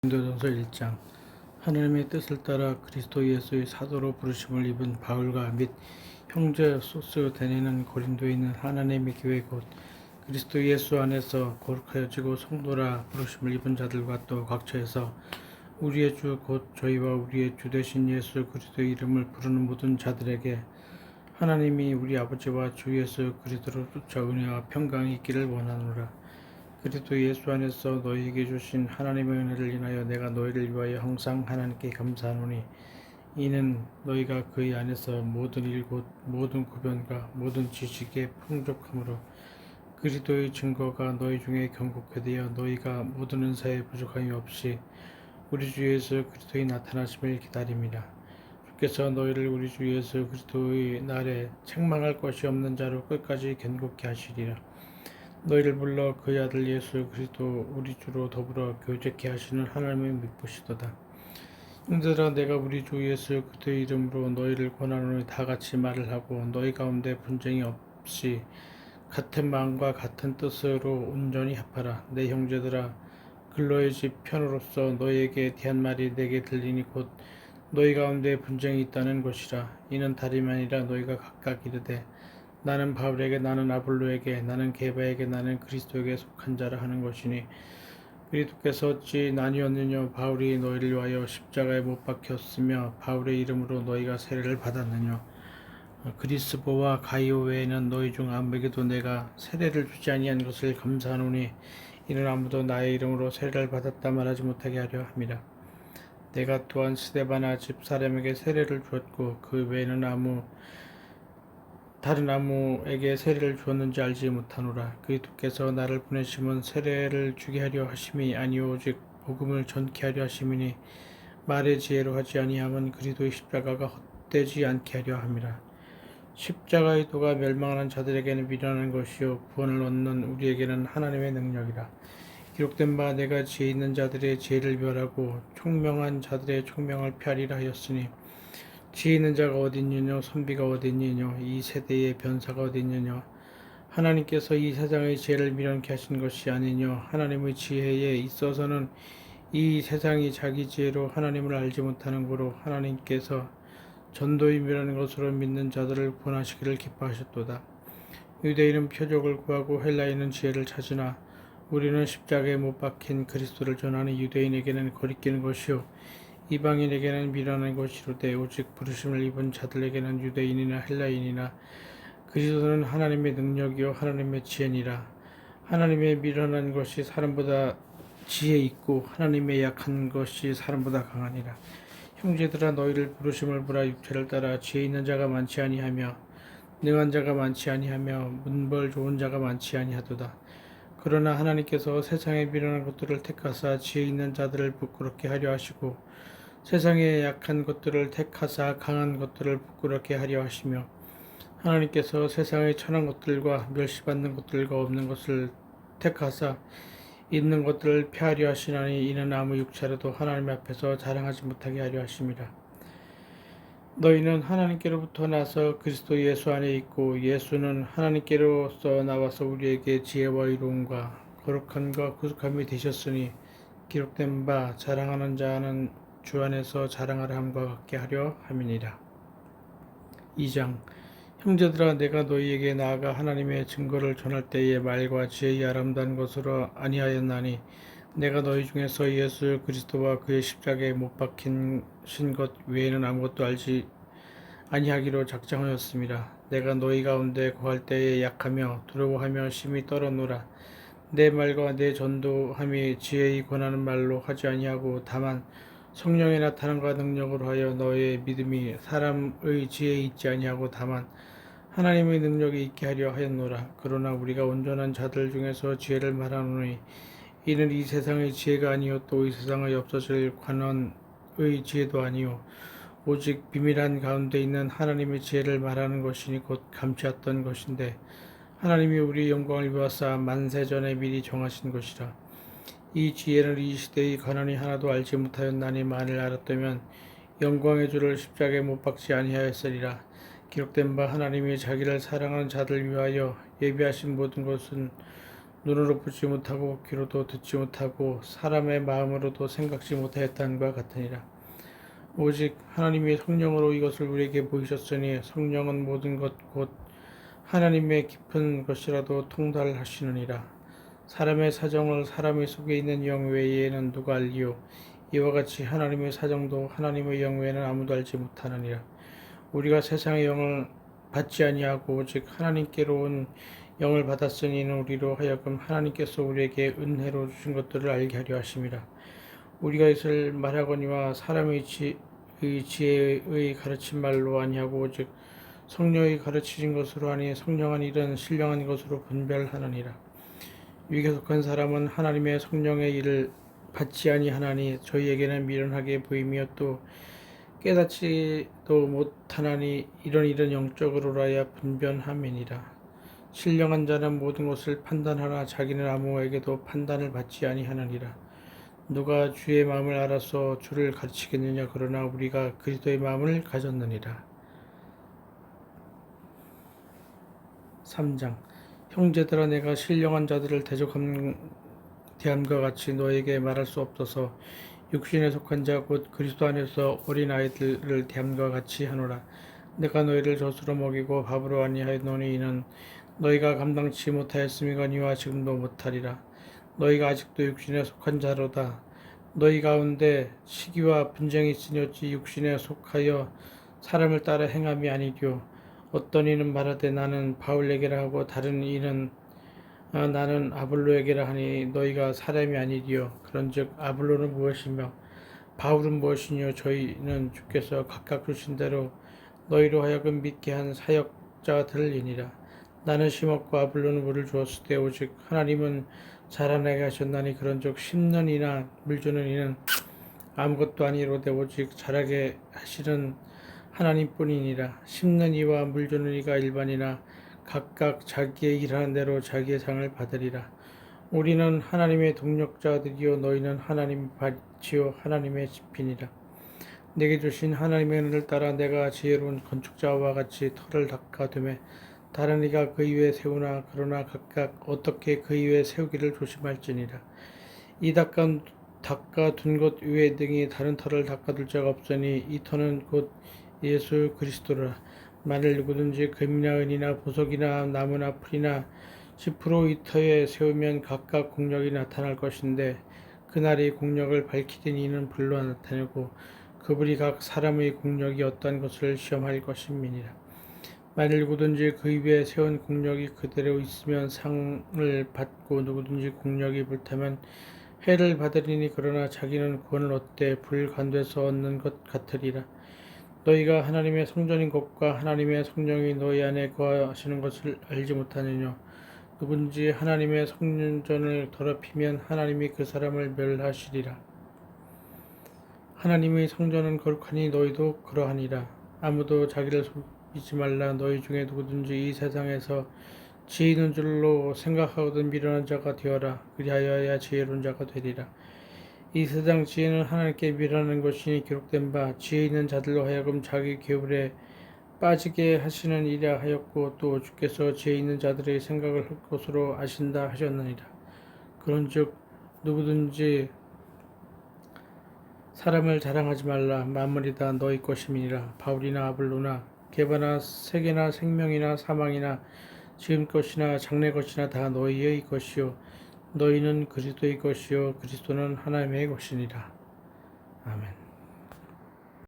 고린도전서 1장. 하나님의 뜻을 따라 그리스도 예수의 사도로 부르심을 입은 바울과 및 형제 소스데네는 고린도에 있는 하나님의 교회 곧 그리스도 예수 안에서 거룩하여지고 성도라 부르심을 입은 자들과 또 각처에서 우리의 주 곧 저희와 우리의 주 되신 예수 그리스도의 이름을 부르는 모든 자들에게 하나님이 우리 아버지와 주 예수 그리스도로 쫓아 은혜와 평강이 있기를 원하노라. 그리스도 예수 안에서 너희에게 주신 하나님의 은혜를 인하여 내가 너희를 위하여 항상 하나님께 감사하노니 이는 너희가 그의 안에서 모든 일 곧 모든 구변과 모든 지식에 풍족함으로 그리스도의 증거가 너희 중에 견고케 되어 너희가 모든 은사에 부족함이 없이 우리 주 예수 그리스도의 나타나심을 기다림이라. 주께서 너희를 우리 주 예수 그리스도의 날에 책망할 것이 없는 자로 끝까지 견고케 하시리라. 너희를 불러 그의 아들 예수 그리스도 우리 주로 더불어 교제케 하시는 하나님의 믿으시도다. 형제들아, 내가 우리 주 예수 그리스도의 이름으로 너희를 권하노니 다 같이 말을 하고 너희 가운데 분쟁이 없이 같은 마음과 같은 뜻으로 온전히 합하라. 내 형제들아, 글로의 집 편으로서 너희에게 대한 말이 내게 들리니 곧 너희 가운데 분쟁이 있다는 것이라. 이는 다름이 아니라 너희가 각각 이르되 나는 바울에게, 나는 아볼로에게, 나는 게바에게, 나는 그리스도에게 속한 자라 하는 것이니 그리스도께서 어찌 나뉘었느냐? 바울이 너희를 위하여 십자가에 못 박혔으며 바울의 이름으로 너희가 세례를 받았느냐? 그리스보와 가이오 외에는 너희 중 아무에게도 내가 세례를 주지 아니한 것을 감사하노니 이는 아무도 나의 이름으로 세례를 받았다 말하지 못하게 하려 함이라. 내가 또한 스데바나 집 사람에게 세례를 주었고 그 외에는 다른 아무에게 세례를 주었는지 알지 못하노라. 그리스도께서 나를 보내심은 세례를 주게 하려 하심이 아니오 오직 복음을 전케 하려 하심이니 말의 지혜로 하지 아니함은 그리스도의 십자가가 헛되지 않게 하려 함이라. 십자가의 도가 멸망하는 자들에게는 미련한 것이요 구원을 얻는 우리에게는 하나님의 능력이라. 기록된 바 내가 지혜 있는 자들의 지혜를 멸하고 총명한 자들의 총명을 폐하리라 하였으니 지혜 있는 자가 어디 있느냐? 선비가 어디 있느냐? 이 세대의 변사가 어디 있느냐? 하나님께서 이 세상의 지혜를 미련케 하신 것이 아니뇨. 하나님의 지혜에 있어서는 이 세상이 자기 지혜로 하나님을 알지 못하는 거로 하나님께서 전도의 미련한 것으로 믿는 자들을 구원하시기를 기뻐하셨도다. 유대인은 표적을 구하고 헬라인은 지혜를 찾으나 우리는 십자가에 못 박힌 그리스도를 전하는 유대인에게는 거리끼는 것이요 이방인에게는 미련한 것이로되 오직 부르심을 입은 자들에게는 유대인이나 헬라인이나 그리스도는 하나님의 능력이요 하나님의 지혜니라. 하나님의 미련한 것이 사람보다 지혜 있고 하나님의 약한 것이 사람보다 강하니라. 형제들아, 너희를 부르심을 보라. 육체를 따라 지혜 있는 자가 많지 아니하며 능한 자가 많지 아니하며 문벌 좋은 자가 많지 아니하도다. 그러나 하나님께서 세상에 미련한 것들을 택하사 지혜 있는 자들을 부끄럽게 하려 하시고 세상에 약한 것들을 택하사 강한 것들을 부끄럽게 하려 하시며 하나님께서 세상의 천한 것들과 멸시받는 것들과 없는 것을 택하사 있는 것들을 폐하려 하시나니 이는 아무 육체라도 하나님 앞에서 자랑하지 못하게 하려 하심이라. 너희는 하나님께로부터 나서 그리스도 예수 안에 있고 예수는 하나님께로서 나와서 우리에게 지혜와 이로움과 거룩함과 구속함이 되셨으니 기록된 바 자랑하는 자는 주 안에서 자랑하라 함과 같게 하려 함이니라. 2장. 형제들아, 내가 너희에게 나아가 하나님의 증거를 전할 때에 말과 지혜의 아름다운 것으로 아니하였나니 내가 너희 중에서 예수 그리스도와 그의 십자가에 못 박힌 것 외에는 아무것도 알지 아니하기로 작정하였습니다. 내가 너희 가운데 거할 때에 약하며 두려워하며 심히 떨었노라. 내 말과 내 전도함이 지혜의 권하는 말로 하지 아니하고 다만 성령의 나타남과 능력으로 하여 너의 믿음이 사람의 지혜에 있지 아니하고 다만 하나님의 능력이 있게 하려 하였노라. 그러나 우리가 온전한 자들 중에서 지혜를 말하노니 이는 이 세상의 지혜가 아니요 또 이 세상의 없어질 관원의 지혜도 아니요 오직 비밀한 가운데 있는 하나님의 지혜를 말하는 것이니 곧 감추었던 것인데 하나님이 우리 영광을 위하사 만세 전에 미리 정하신 것이라. 이 지혜를 이 시대의 가난이 하나도 알지 못하였나니 만일 알았다면 영광의 주를 십자가에 못 박지 아니하였으리라. 기록된 바 하나님이 자기를 사랑하는 자들 위하여 예비하신 모든 것은 눈으로 보지 못하고 귀로도 듣지 못하고 사람의 마음으로도 생각지 못하였다는과 같으니라. 오직 하나님의 성령으로 이것을 우리에게 보이셨으니 성령은 모든 것 곧 하나님의 깊은 것이라도 통달하시느니라. 사람의 사정을 사람의 속에 있는 영 외에는 누가 알리요? 이와 같이 하나님의 사정도 하나님의 영 외에는 아무도 알지 못하느니라. 우리가 세상의 영을 받지 아니하고 오직 하나님께로 온 영을 받았으니 이는 우리로 하여금 하나님께서 우리에게 은혜로 주신 것들을 알게 하려 하심이라. 우리가 이것을 말하거니와 사람의 지혜의 가르친 말로 아니하고 오직 성령의 가르치신 것으로 하니 성령한 일은 신령한 것으로 분별하느니라. 위에 속한 사람은 하나님의 성령의 일을 받지 아니하나니 저희에게는 미련하게 보이며 또 깨닫지도 못하나니 이런 일은 영적으로라야 분변함이니라. 신령한 자는 모든 것을 판단하나 자기는 아무에게도 판단을 받지 아니하느니라. 누가 주의 마음을 알아서 주를 가르치겠느냐? 그러나 우리가 그리스도의 마음을 가졌느니라. 3장. 형제들아, 내가 신령한 자들을 대함과 같이 너에게 말할 수 없어서 육신에 속한 자 곧 그리스도 안에서 어린 아이들을 대함과 같이 하노라. 내가 너희를 젖으로 먹이고 밥으로 아니하였노니 이는 너희가 감당치 못하였음이거니와 지금도 못하리라. 너희가 아직도 육신에 속한 자로다. 너희 가운데 시기와 분쟁이 있으니 어찌 육신에 속하여 사람을 따라 행함이 아니뇨. 어떤 이는 말하되 나는 바울에게라 하고 다른 이는 나는 아볼로에게라 하니 너희가 사람이 아니디요. 그런즉 아볼로는 무엇이며 바울은 무엇이뇨? 저희는 주께서 각각 주신 대로 너희로 하여금 믿게 한 사역자들이니라. 나는 심었고 아볼로는 물을 주었을 때 오직 하나님은 자라나게 하셨나니 그런즉 심는 이나 물 주는 이는 아무것도 아니로되 오직 자라게 하시는 하나님뿐이니라. 심는 이와 물 주는 이가 일반이나 각각 자기의 일하는 대로 자기의 상을 받으리라. 우리는 하나님의 동력자들이요 너희는 하나님의 밭이요 하나님의 집이니라. 내게 주신 하나님의 은혜를 따라 내가 지혜로운 건축자와 같이 터를 닦아두매 다른 이가 그 위에 세우나 그러나 각각 어떻게 그 위에 세우기를 조심할지니라. 이 닦아둔 것 위에 등이 다른 터를 닦아둘 자가 없으니 이 터는 곧 예수 그리스도라. 만일 누구든지 금이나 은이나 보석이나 나무나 풀이나 10% 이 터에 세우면 각각 공력이 나타날 것인데 그날이 공력을 밝히되 이는 불로 나타내고 그분이 각 사람의 공력이 어떠한 것을 시험할 것임이니라. 만일 누구든지 그 위에 세운 공력이 그대로 있으면 상을 받고 누구든지 공력이 불타면 해를 받으리니 그러나 자기는 구원을 얻되 불간돼서 얻는 것 같으리라. 너희가 하나님의 성전인 것과 하나님의 성령이 너희 안에 거하시는 것을 알지 못하느냐? 누군지 하나님의 성전을 더럽히면 하나님이 그 사람을 멸하시리라. 하나님의 성전은 거룩하니 너희도 그러하니라. 아무도 자기를 속이지 말라. 너희 중에 누구든지 이 세상에서 지혜 있는 줄로 생각하거든 미련한 자가 되어라. 그리하여야 지혜로운 자가 되리라. 이 세상 지혜는 하나님께 미련한 것이니 기록된 바 지혜 있는 자들로 하여금 자기 계율에 빠지게 하시는 이라 하였고 또 주께서 지혜 있는 자들의 생각을 할 것으로 아신다 하셨느니라. 그런즉 누구든지 사람을 자랑하지 말라. 만물이 다 너희 것임이니라. 바울이나 아볼로나 게바나 세계나 생명이나 사망이나 지금 것이나 장래 것이나 다 너희의 것이요 너희는 그리스도의 것이요 그리스도는 하나님의 것이니라. 아멘.